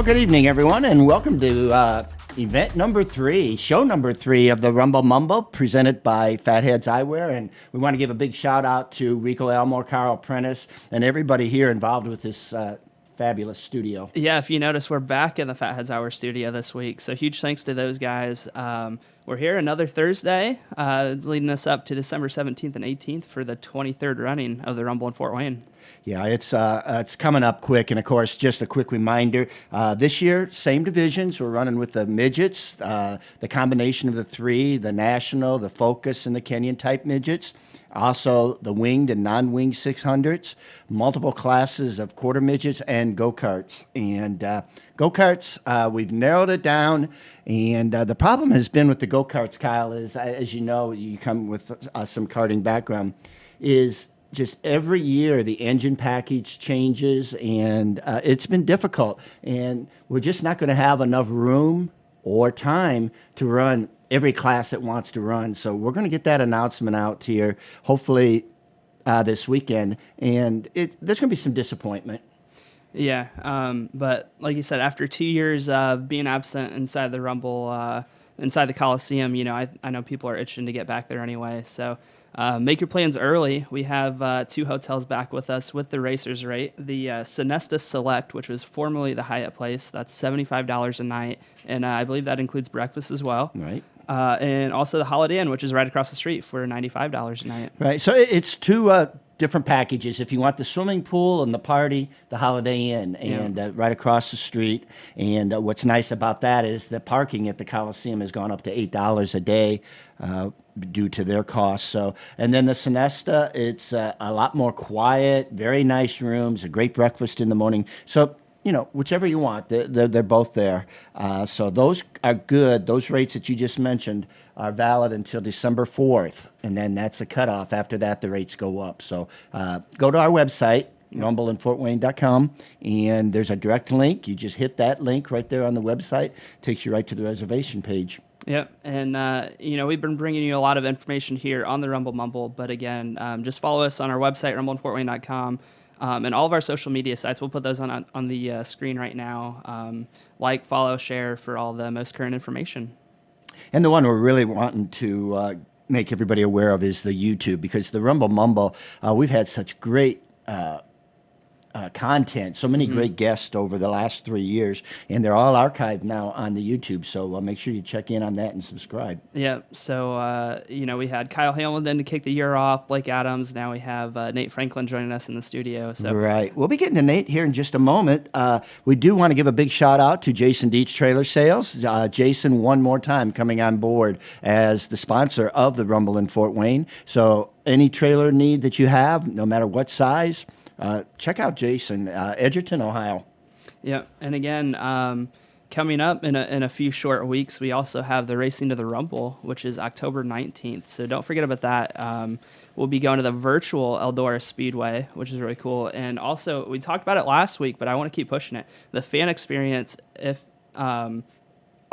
Well, good evening, everyone, and welcome to event number 3, show number 3 of the Rumble Mumble, presented by Fatheadz Eyewear. And we want to give a big shout out to Rico Elmore, Carl Prentice, and everybody here involved with this fabulous studio. Yeah, if you notice, we're back in the Fatheadz Eyewear Studio this week, so huge thanks to those guys. We're here another Thursday. It's leading us up to December 17th and 18th for the 23rd running of the Rumble in Fort Wayne. Yeah, it's coming up quick, and of course, just a quick reminder, this year, same divisions. We're running with the midgets, the combination of the 3, the national, the focus, and the Kenyan type midgets. Also, the winged and non-winged 600s, multiple classes of quarter midgets, and go-karts. And go-karts, we've narrowed it down. And the problem has been with the go-karts, Kyle, is, as you know, you come with some karting background, is just every year the engine package changes, and it's been difficult. And we're just not going to have enough room or time to run every class that wants to run. So we're going to get that announcement out here, hopefully this weekend. And there's going to be some disappointment. Yeah, but like you said, after 2 years of being absent inside the Rumble, inside the Coliseum, you know, I know people are itching to get back there anyway. So make your plans early. We have 2 hotels back with us with the racers rate. The Sonesta Select, which was formerly the Hyatt Place, that's $75 a night. And I believe that includes breakfast as well. Right. And also the Holiday Inn, which is right across the street for $95 a night. Right. So it's 2 different packages. If you want the swimming pool and the party, the Holiday Inn, and right across the street. And what's nice about that is the parking at the Coliseum has gone up to $8 a day due to their costs. So, and then the Sonesta, it's a lot more quiet, very nice rooms, a great breakfast in the morning. So, you know, whichever you want, they're both there. So those are good. Those rates that you just mentioned are valid until December 4th, and then that's a cutoff. After that, the rates go up. So go to our website, rumbleinfortwayne.com, and there's a direct link. You just hit that link right there on the website. Takes you right to the reservation page. Yep, and you know, we've been bringing you a lot of information here on the Rumble Mumble, but again, just follow us on our website, rumbleinfortwayne.com. And all of our social media sites, we'll put those on the screen right now. Like, follow, share for all the most current information. And the one we're really wanting to make everybody aware of is the YouTube, because the Rumble Mumble, we've had such great content, so many great guests over the last 3 years, and they're all archived now on the YouTube. So make sure you check in on that and subscribe. Yeah. So you know, we had Kyle Hamilton to kick the year off, Blake Adams. Now we have Nate Franklin joining us in the studio. So right, we'll be getting to Nate here in just a moment. We do want to give a big shout out to Jason Dietz Trailer Sales. Jason, one more time, coming on board as the sponsor of the Rumble in Fort Wayne. So any trailer need that you have, no matter what size, check out Jason, Edgerton, Ohio. Yeah, and again, coming up in a few short weeks, we also have the Racing to the Rumble, which is October 19th. So don't forget about that. We'll be going to the virtual Eldora Speedway, which is really cool. And also, we talked about it last week, but I want to keep pushing it. The fan experience, if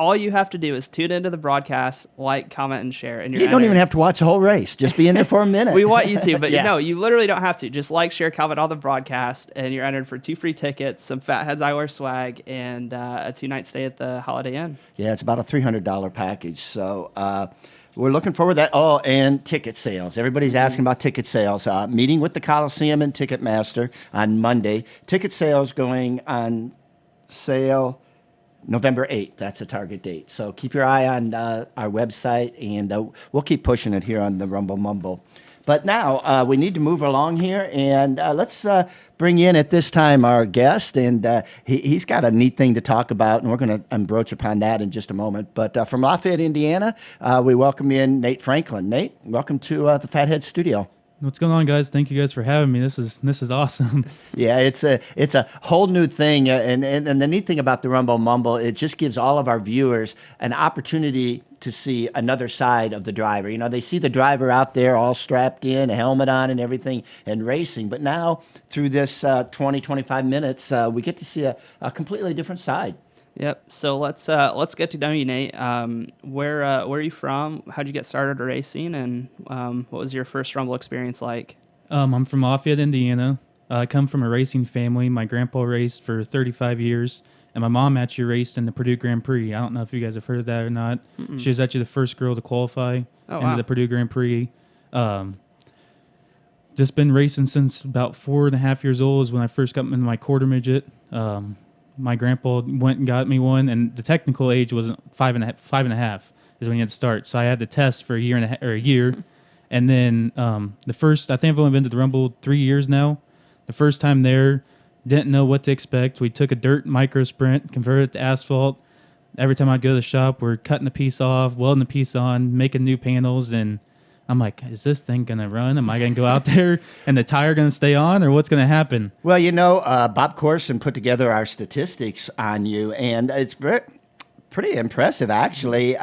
all you have to do is tune into the broadcast, like, comment, and share. And you don't even have to watch the whole race. Just be in there for a minute. We want you to, but no, you literally don't have to. Just like, share, comment on the broadcast, and you're entered for 2 free tickets, some Fatheadz Eyewear swag, and a 2-night stay at the Holiday Inn. Yeah, it's about a $300 package. So we're looking forward to that. Oh, and ticket sales. Everybody's asking about ticket sales. Meeting with the Coliseum and Ticketmaster on Monday. Ticket sales going on sale November 8th. That's a target date. So keep your eye on our website, and we'll keep pushing it here on the Rumble Mumble. But now we need to move along here, and let's bring in at this time our guest, and he's got a neat thing to talk about, and we're going to broach upon that in just a moment. But from Lafayette, Indiana, we welcome in Nate Franklin. Nate, welcome to the Fatheadz Studio. What's going on, guys? Thank you guys for having me. This is awesome. Yeah, it's a whole new thing, and the neat thing about the Rumble Mumble, it just gives all of our viewers an opportunity to see another side of the driver. You know, they see the driver out there all strapped in, a helmet on and everything, and racing. But now, through this 25 minutes, we get to see a completely different side. Yep. So let's get to know you, Nate. Where are you from? How'd you get started racing, and what was your first Rumble experience like? I'm from Lafayette, Indiana. I come from a racing family. My grandpa raced for 35 years, And my mom actually raced in the Purdue Grand Prix. I don't know if you guys have heard of that or not. Mm-mm. She was actually the first girl to qualify Oh, into wow. the Purdue Grand Prix. Just been racing since about 4.5 years old is when I first got into my quarter midget. My grandpa went and got me one, and the technical age wasn't 5.5 is when you had to start. So I had to test for a year. And then the first, I think I've only been to the Rumble 3 years now. The first time there, didn't know what to expect. We took a dirt micro sprint, converted it to asphalt. Every time I'd go to the shop, we're cutting the piece off, welding the piece on, making new panels, and I'm like, is this thing going to run? Am I going to go out there and the tire going to stay on, or what's going to happen? Well, Bob Corson put together our statistics on you, and it's pretty impressive, actually.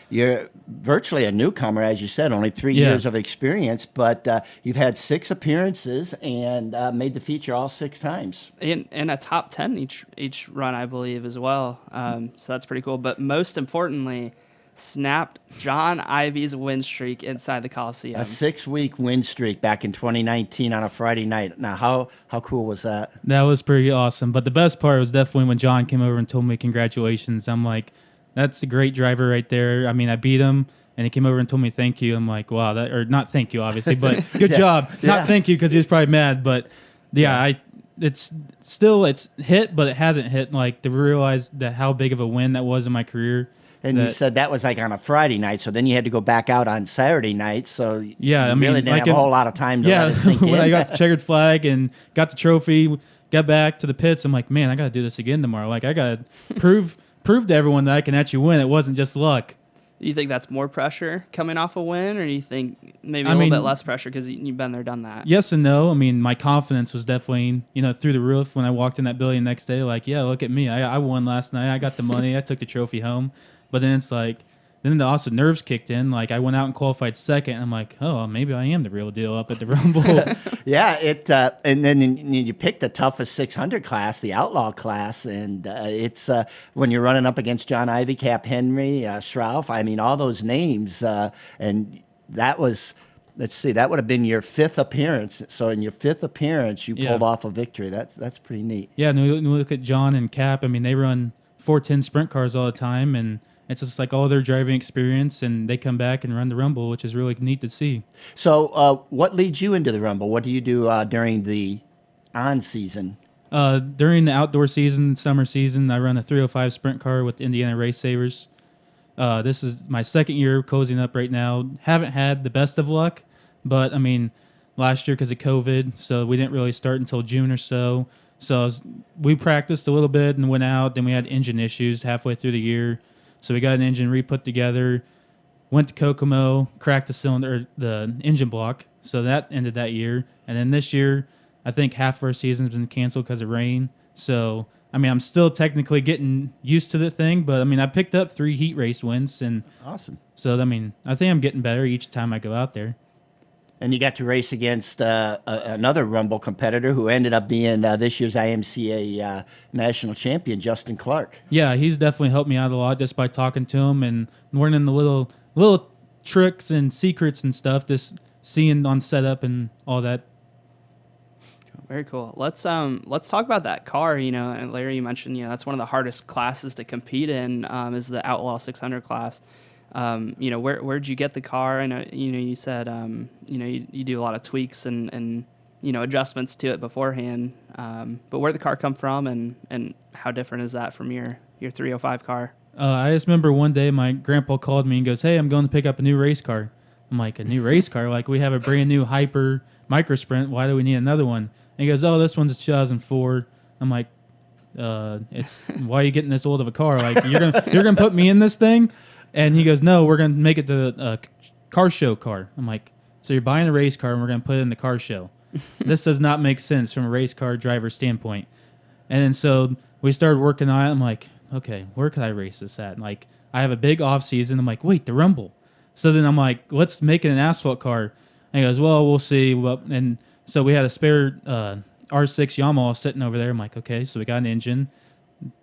You're virtually a newcomer, as you said, only 3 years of experience, but you've had 6 appearances and made the feature all 6 times. And a top 10 each run, I believe, as well. So that's pretty cool. But most importantly, snapped John Ivey's win streak inside the Coliseum. A 6-week win streak back in 2019 on a Friday night. Now, how cool was that? That was pretty awesome. But the best part was definitely when John came over and told me congratulations. I'm like, that's a great driver right there. I mean, I beat him, and he came over and told me thank you. I'm like, wow, or not thank you, obviously, but good job. Not thank you because he was probably mad. But it's hit, but it hasn't hit. Like, to realize that how big of a win that was in my career. And you said that was like on a Friday night, so then you had to go back out on Saturday night. So you really didn't have a whole lot of time to let it sink in. When I got the checkered flag and got the trophy, got back to the pits, I'm like, man, I got to do this again tomorrow. Like, I got to prove to everyone that I can actually win. It wasn't just luck. Do you think that's more pressure coming off a win, or do you think maybe a little bit less pressure because you've been there, done that? Yes and no. I mean, my confidence was definitely, through the roof when I walked in that building the next day. Like, yeah, look at me. I won last night. I got the money. I took the trophy home. But then it's like, then the also nerves kicked in. Like, I went out and qualified second. And I'm like, oh, maybe I am the real deal up at the Rumble. And then you pick the toughest 600 class, the outlaw class, and it's when you're running up against John Ivey, Cap Henry, Schrauf. I mean, all those names, and that was. Let's see, that would have been your 5th appearance. So in your 5th appearance, you pulled off a victory. That's pretty neat. Yeah, and we look at John and Cap. I mean, they run 410 sprint cars all the time, and it's just like all their driving experience, and they come back and run the Rumble, which is really neat to see. So what leads you into the Rumble? What do you do during the on-season? During the outdoor season, summer season, I run a 305 sprint car with Indiana Race Savers. This is my 2nd year closing up right now. Haven't had the best of luck, but, I mean, last year because of COVID, so we didn't really start until June or so. So we practiced a little bit and went out. Then we had engine issues halfway through the year. So we got an engine re-put together, went to Kokomo, cracked the engine block. So that ended that year. And then this year, I think half of our season's been canceled because of rain. So, I mean, I'm still technically getting used to the thing. But, I mean, I picked up 3 heat race wins. And awesome. So, I mean, I think I'm getting better each time I go out there. And you got to race against another Rumble competitor who ended up being this year's IMCA national champion, Justin Clark. Yeah, he's definitely helped me out a lot just by talking to him and learning the little tricks and secrets and stuff, just seeing on setup and all that. Very cool. Let's talk about that car. And Larry, you mentioned that's one of the hardest classes to compete in is the Outlaw 600 class. Where'd you get the car? I know, you said, you do a lot of tweaks and adjustments to it beforehand. But where'd the car come from and how different is that from your 305 car? I just remember one day my grandpa called me and goes, hey, I'm going to pick up a new race car. I'm like, a new race car? Like, we have a brand new Hyper Micro Sprint. Why do we need another one? And he goes, oh, this one's a 2004. I'm like, why are you getting this old of a car? Like, you're gonna put me in this thing? And he goes, no, we're going to make it the car show car. I'm like, so you're buying a race car and we're going to put it in the car show. This does not make sense from a race car driver standpoint. And then so we started working on it. I'm like, okay, where could I race this at? And like, I have a big off season. I'm like, wait, the Rumble. So then I'm like, let's make it an asphalt car. And he goes, well, we'll see. And so we had a spare R6 Yamaha sitting over there. I'm like, okay, so we got an engine.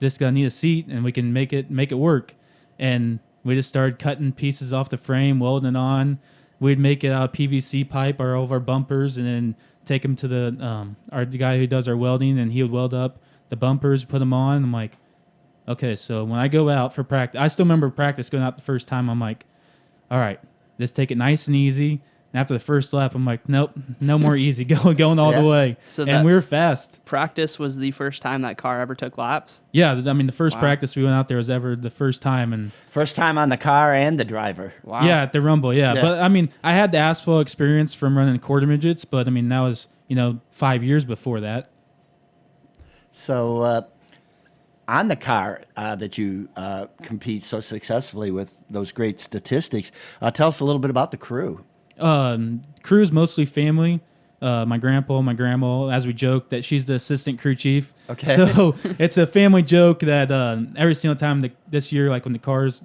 This gonna need a seat and we can make it work. And we just started cutting pieces off the frame, welding it on. We'd make it out of PVC pipe or all of our bumpers, and then take them to the guy who does our welding, and he would weld up the bumpers, put them on. I'm like, okay, so when I go out for practice, I still remember practice going out the first time. I'm like, all right, let's take it nice and easy. And after the first lap, I'm like, nope, no more easy, going all the way. So and we were fast. Practice was the first time that car ever took laps? Yeah, I mean, the first practice we went out there was ever the first time. And First time on the car and the driver. Wow. yeah, at the Rumble, yeah. But, I mean, I had the asphalt experience from running quarter midgets, but, I mean, that was, 5 years before that. So on the car that you compete so successfully with those great statistics, tell us a little bit about the crew. Crew's mostly family. My grandpa, my grandma, as we joke, that she's the assistant crew chief. Okay. So it's a family joke that every single time this year, like when the cars,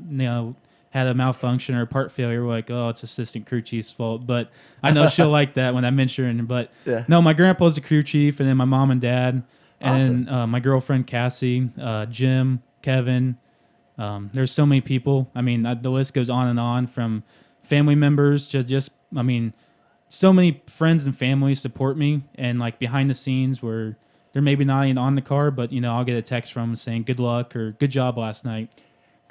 had a malfunction or a part failure, we're like, oh, it's assistant crew chief's fault. But I know she'll like that when I mention it. But no, my grandpa's the crew chief, and then my mom and dad, and then my girlfriend Cassie, Jim, Kevin. There's so many people. I mean, the list goes on and on, from family members to just, I mean, so many friends and family support me, and like behind the scenes where they're maybe not even on the car, but I'll get a text from them saying good luck or good job last night.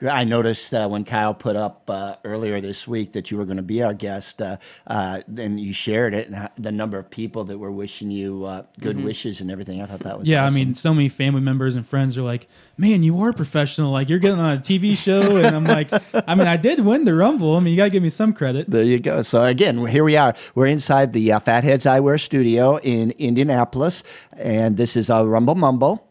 I noticed when Kyle put up earlier this week that you were going to be our guest, then you shared it, and the number of people that were wishing you good wishes and everything. I thought that was awesome. I mean, so many family members and friends are like, man, you are professional. Like, you're getting on a TV show. And I'm like, I mean, I did win the Rumble. I mean, you got to give me some credit. There you go. So, again, here we are. We're inside the Fatheadz Eyewear Studio in Indianapolis, and this is Rumble Mumble.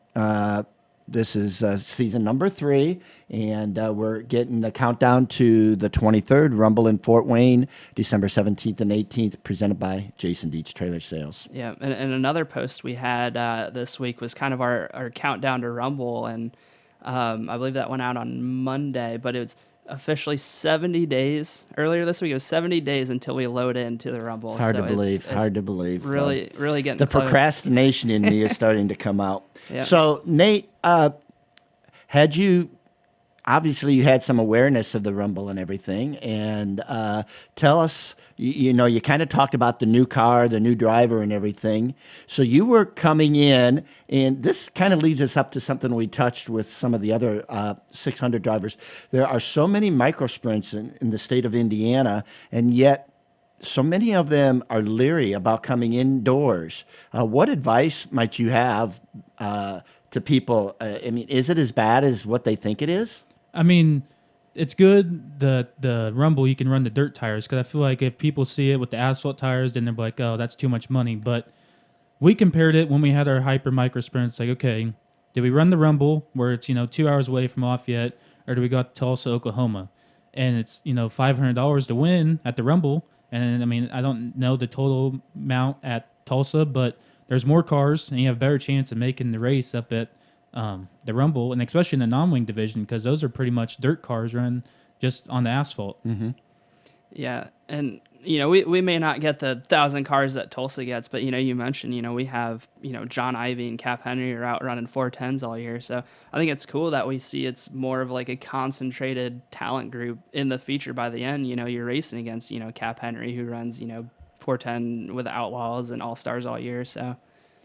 This is season number 3, and we're getting the countdown to the 23rd Rumble in Fort Wayne, December 17th and 18th, presented by Jason Dietz Trailer Sales. Yeah, and another post we had this week was kind of our countdown to Rumble, and I believe that went out on Monday, but it's officially 70 days. Earlier this week, it was 70 days until we load into the Rumble. It's hard to believe. It's hard to believe. Really getting the close. Procrastination in me is starting to come out. Yep. So, Nate, obviously you had some awareness of the Rumble and everything, and tell us, you kind of talked about the new car, the new driver and everything. So you were coming in, and this kind of leads us up to something we touched with some of the other 600 drivers. There are so many micro sprints in the state of Indiana, and yet so many of them are leery about coming indoors. What advice might you have to people? I mean, is it as bad as what they think it is? I mean, it's good the Rumble, you can run the dirt tires, because I feel like if people see it with the asphalt tires, then they're like, oh, that's too much money. But we compared it when we had our hyper micro sprints. Like, okay, did we run the Rumble where it's 2 hours away from Lafayette, or do we go to Tulsa, Oklahoma? And it's $500 to win at the Rumble. And I mean, I don't know the total amount at Tulsa, but there's more cars, and you have a better chance of making the race up at the Rumble, and especially in the non-wing division, because those are pretty much dirt cars running just on the asphalt. Mm-hmm. Yeah, and we may not get the 1,000 cars that Tulsa gets, but you mentioned we have John Ivey and Cap Henry are out running 410s all year, so I think it's cool that we see it's more of like a concentrated talent group in the feature. By the end, you're racing against Cap Henry, who runs 410 with Outlaws and All Stars all year, so.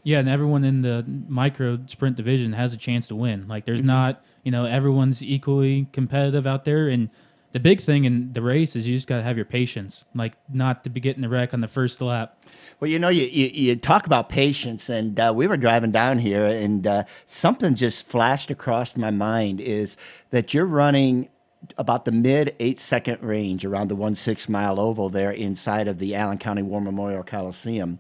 Yeah, and everyone in the micro sprint division has a chance to win. Like, there's not, everyone's equally competitive out there. And the big thing in the race is you just got to have your patience, like not to be getting the wreck on the first lap. Well, you talk about patience, and we were driving down here, and something just flashed across my mind is that you're running about the mid 8-second range around the 1/6 mile oval there inside of the Allen County War Memorial Coliseum.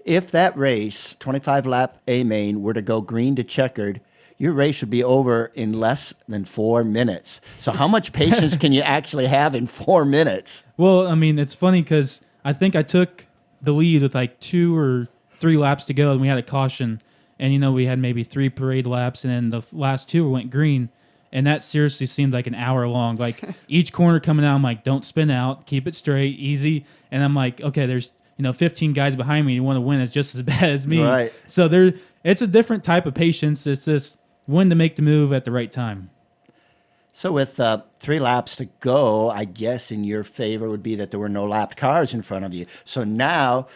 If that race, 25-lap A-main, were to go green to checkered, your race would be over in less than 4 minutes. So how much patience can you actually have in 4 minutes? Well, I mean, it's funny because I think I took the lead with like 2 or 3 laps to go, and we had a caution. And, we had maybe 3 parade laps, and then the last 2 went green. And that seriously seemed like an hour long. Like, each corner coming out, I'm like, don't spin out, keep it straight, easy. And I'm like, okay, there's 15 guys behind me. You want to win is just as bad as me. Right. So it's a different type of patience. It's just when to make the move at the right time. So with 3 laps to go, I guess in your favor would be that there were no lapped cars in front of you. So now,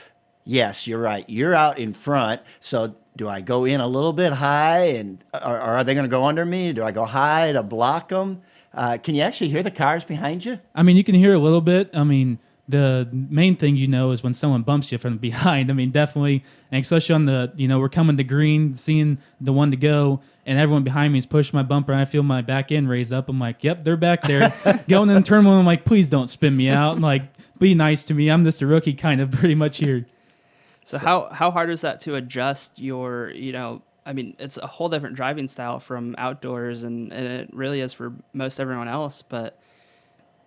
yes, you're right. You're out in front. So do I go in a little bit high, and or are they going to go under me? Do I go high to block them? Can you actually hear the cars behind you? I mean, you can hear a little bit. I mean, the main thing is when someone bumps you from behind. I mean, definitely, and especially on the, we're coming to green, seeing the one to go, and everyone behind me is pushing my bumper, and I feel my back end raise up. I'm like, yep, they're back there. Going in turn one, I'm like, please don't spin me out. I'm like, be nice to me. I'm just a rookie kind of pretty much here. So how hard is that to adjust your, I mean, it's a whole different driving style from outdoors, and it really is for most everyone else. But,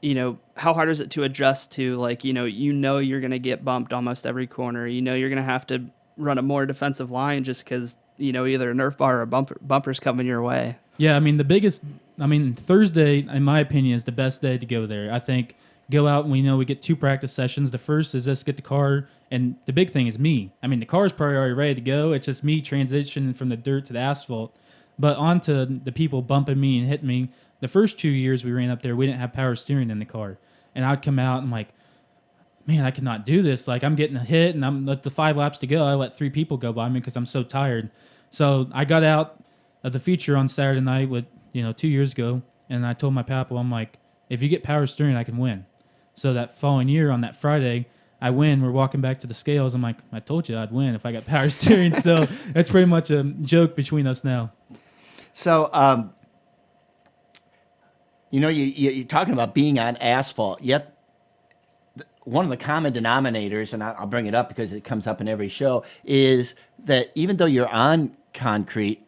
how hard is it to adjust to, like, you're going to get bumped almost every corner. You're going to have to run a more defensive line just because, either a Nerf bar or a bumper's coming your way. Yeah, I mean, Thursday, in my opinion, is the best day to go there. I think go out and we get 2 practice sessions. The first is just get the car, and the big thing is me. I mean, the car's probably already ready to go. It's just me transitioning from the dirt to the asphalt. But on to the people bumping me and hitting me. The first 2 years we ran up there, we didn't have power steering in the car. And I'd come out and I'm like, man, I cannot do this. Like, I'm getting a hit, and I'm at the 5 laps to go. I let 3 people go by me because I'm so tired. So I got out of the feature on Saturday night 2 years ago, and I told my papa, I'm like, if you get power steering, I can win. So that following year on that Friday, I win. We're walking back to the scales. I'm like, I told you I'd win if I got power steering. So it's pretty much a joke between us now. So, you're talking about being on asphalt, yet one of the common denominators, and I'll bring it up because it comes up in every show, is that even though you're on concrete,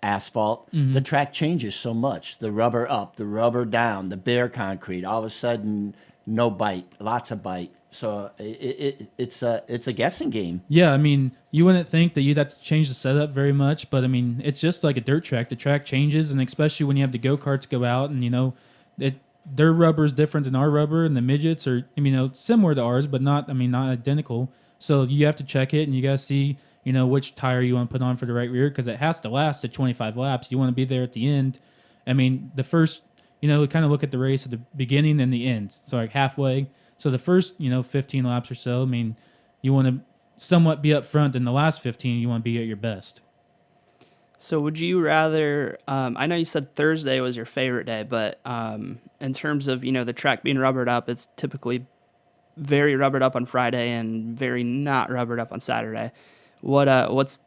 asphalt, the track changes so much. The rubber up, the rubber down, the bare concrete, all of a sudden, no bite, lots of bite. So it's a guessing game. Yeah, I mean, you wouldn't think that you'd have to change the setup very much, but I mean, it's just like a dirt track. The track changes, and especially when you have the go-karts go out, and their rubber is different than our rubber, and the midgets are similar to ours, but not identical. So you have to check it, and you got to see which tire you want to put on for the right rear, because it has to last the 25 laps. You want to be there at the end. I mean, the first, kind of look at the race at the beginning and the end, so like halfway. So the first, 15 laps or so, I mean, you want to somewhat be up front, and the last 15, you want to be at your best. So would you rather, I know you said Thursday was your favorite day, but in terms of, the track being rubbered up, it's typically very rubbered up on Friday and very not rubbered up on Saturday. What's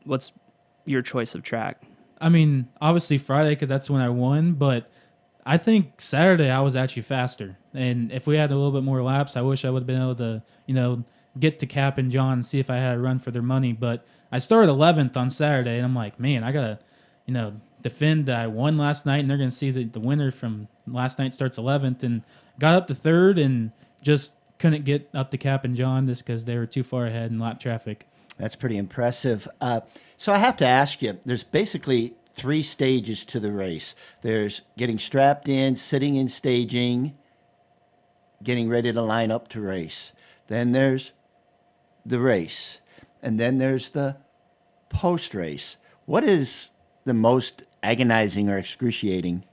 your choice of track? I mean, obviously Friday, because that's when I won, but I think Saturday I was actually faster. And if we had a little bit more laps, I wish I would have been able to, get to Cap and John and see if I had a run for their money. But I started 11th on Saturday, and I'm like, man, I got to, defend that I won last night, and they're going to see that the winner from last night starts 11th, and got up to 3rd and just couldn't get up to Cap and John just because they were too far ahead in lap traffic. That's pretty impressive. So I have to ask you, there's basically 3 stages to the race. There's getting strapped in, sitting in staging, getting ready to line up to race. Then there's the race. And then there's the post-race. What is the most agonizing or excruciating?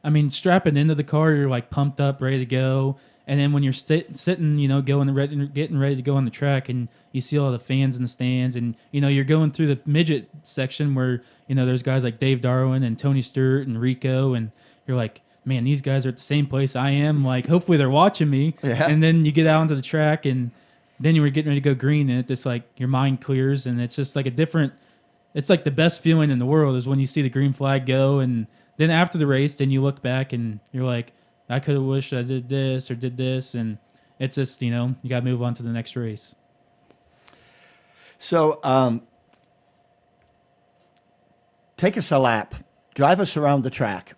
I mean, strapping into the car, you're like pumped up, ready to go. And then when you're sitting, getting ready to go on the track, and you see all the fans in the stands, and, you're going through the midget section where, there's guys like Dave Darwin and Tony Stewart and Rico, and you're like, man, these guys are at the same place I am. Like, hopefully they're watching me. Yeah. And then you get out onto the track, and then you were getting ready to go green, and it just like your mind clears, and it's just like it's like the best feeling in the world is when you see the green flag go, and then after the race, then you look back and you're like, I could have wished I did this or did this, and it's just, you got to move on to the next race. So take us a lap. Drive us around the track.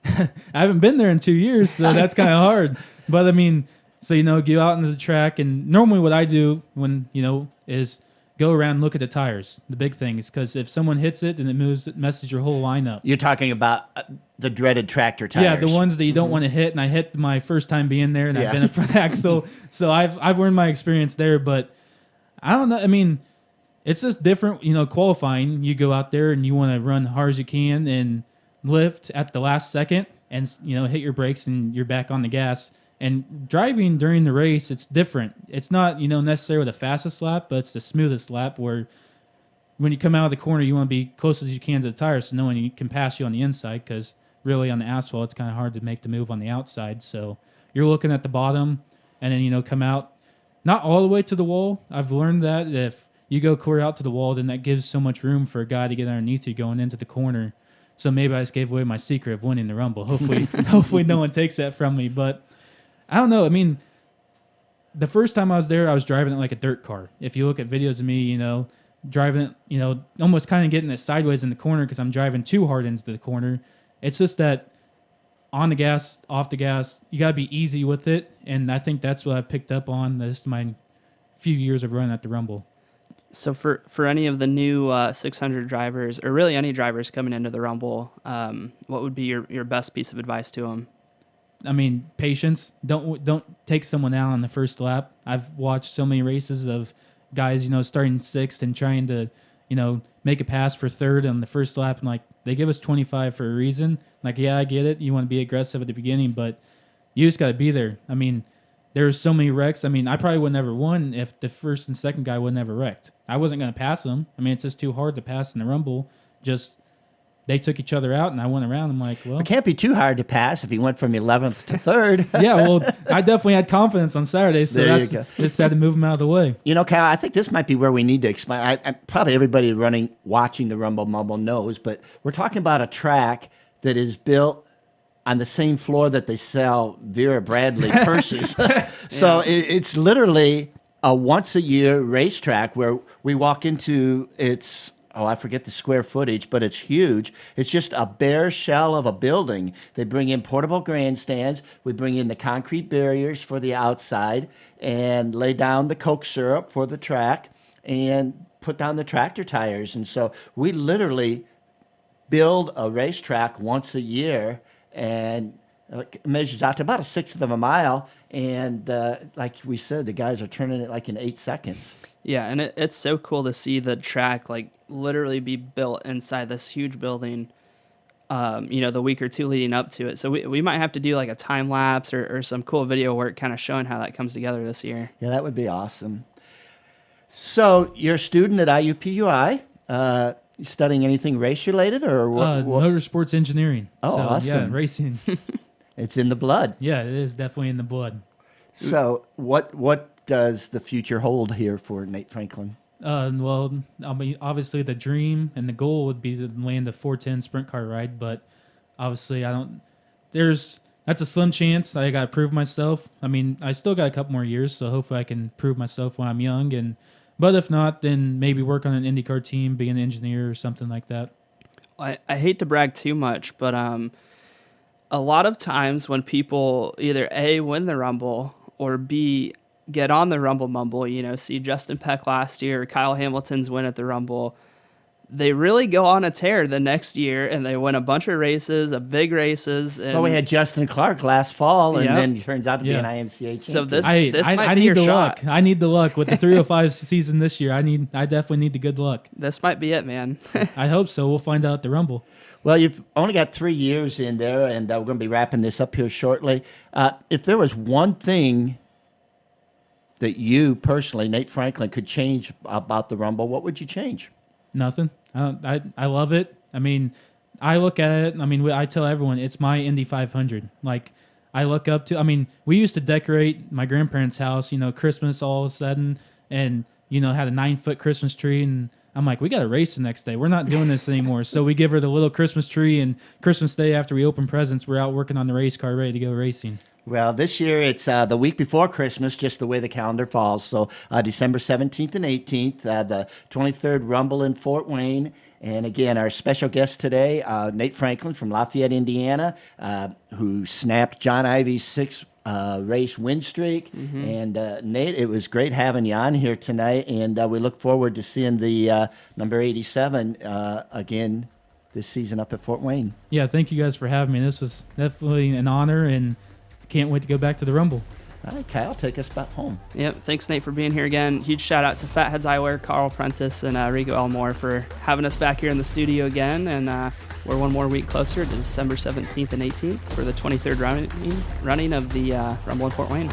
I haven't been there in 2 years, so that's kind of hard. But, I mean, so, go out into the track, and normally what I do when, is go around and look at the tires. The big thing is because if someone hits it, then it messes your whole lineup. You're talking about the dreaded tractor tires. Yeah, the ones that you don't want to hit, and I hit my first time being there, and I've been a front axle. So I've learned my experience there, but I don't know. I mean, it's just different, qualifying. You go out there and you want to run hard as you can and lift at the last second and, hit your brakes and you're back on the gas. And driving during the race, it's different. It's not, necessarily the fastest lap, but it's the smoothest lap where when you come out of the corner, you want to be close as you can to the tire so no one can pass you on the inside, because really on the asphalt, it's kind of hard to make the move on the outside. So you're looking at the bottom and then, come out, not all the way to the wall. I've learned that if you go clear out to the wall, then that gives so much room for a guy to get underneath you going into the corner. So maybe I just gave away my secret of winning the Rumble. Hopefully no one takes that from me. But I don't know. I mean, the first time I was there, I was driving it like a dirt car. If you look at videos of me, driving it, almost kind of getting it sideways in the corner because I'm driving too hard into the corner. It's just that on the gas, off the gas, you got to be easy with it. And I think that's what I've picked up on this my few years of running at the Rumble. So for any of the new 600 drivers, or really any drivers coming into the Rumble, what would be your best piece of advice to them? I mean, patience. Don't take someone out on the first lap. I've watched so many races of guys, starting sixth and trying to, make a pass for third on the first lap. And they give us 25 for a reason. Yeah, I get it. You want to be aggressive at the beginning, but you just got to be there. I mean, there's so many wrecks. I mean, I probably would never won if the first and second guy would never wrecked. I wasn't going to pass them. I mean, it's just too hard to pass in the Rumble. They took each other out, and I went around. I'm like, well, It can't be too hard to pass if he went from 11th to 3rd. yeah, well, I definitely had confidence on Saturday, so There you go. just had to move him out of the way. Kyle, I think this might be where we need to explain. I probably everybody watching the Rumble Mumble knows, but we're talking about a track that is built on the same floor that they sell Vera Bradley purses. So it's literally a once-a-year racetrack where we walk into I forget the square footage, but it's huge. It's just a bare shell of a building. They bring in portable grandstands. We bring in the concrete barriers for the outside and lay down the Coke syrup for the track and put down the tractor tires. And so we literally build a racetrack once a year, and it measures out to about 1/6 of a mile. And like we said, the guys are turning it in 8 seconds. Yeah, and it's so cool to see the track literally be built inside this huge building, the week or two leading up to it. So we might have to do a time lapse or some cool video work kind of showing how that comes together this year. Yeah, that would be awesome. So you're a student at IUPUI. You studying anything race-related or what? Motorsports engineering. Oh, so, awesome. Yeah, racing. It's in the blood. Yeah, it is definitely in the blood. So what does the future hold here for Nate Franklin? Well, I mean, obviously the dream and the goal would be to land a 410 sprint car ride, but obviously that's a slim chance. I got to prove myself. I mean, I still got a couple more years, so hopefully I can prove myself while I'm young. But if not, then maybe work on an IndyCar team, be an engineer or something like that. I hate to brag too much, but a lot of times when people either A, win the Rumble, or B, get on the Rumble Mumble, see Justin Peck last year, Kyle Hamilton's win at the Rumble, they really go on a tear the next year and they win a bunch of races, big races. And we had Justin Clark last fall, and Yep. then he turns out to be an IMCA champion. So this I might be need your the shot. luck. I need the luck with the 305 season this year. I definitely need the good luck. This might be it, man. I hope so. We'll find out at the Rumble. Well, you've only got 3 years in there, and we're going to be wrapping this up here shortly. If there was one thing that you personally, Nate Franklin, could change about the Rumble, what would you change? Nothing. I love it. I mean, I look at it. I mean, I tell everyone it's my Indy 500. I look up to. I mean, we used to decorate my grandparents' house. Christmas all of a sudden, and had a 9-foot Christmas tree, and I'm like, we got to race the next day. We're not doing this anymore. So we give her the little Christmas tree, and Christmas Day after we open presents, we're out working on the race car, ready to go racing. Well, this year it's the week before Christmas, just the way the calendar falls. So December 17th and 18th, the 23rd Rumble in Fort Wayne. And again, our special guest today, Nate Franklin from Lafayette, Indiana, who snapped John Ivey's 6-race win streak. Mm-hmm. And Nate, it was great having you on here tonight. And we look forward to seeing the number 87 again this season up at Fort Wayne. Yeah, thank you guys for having me. This was definitely an honor, and can't wait to go back to the Rumble. All right, Kyle, take us back home. Yep. Thanks, Nate, for being here again. Huge shout out to Fatheadz Eyewear, Carl Prentice, and Rigo Elmore for having us back here in the studio again. And we're one more week closer to December 17th and 18th for the 23rd running of the Rumble in Fort Wayne.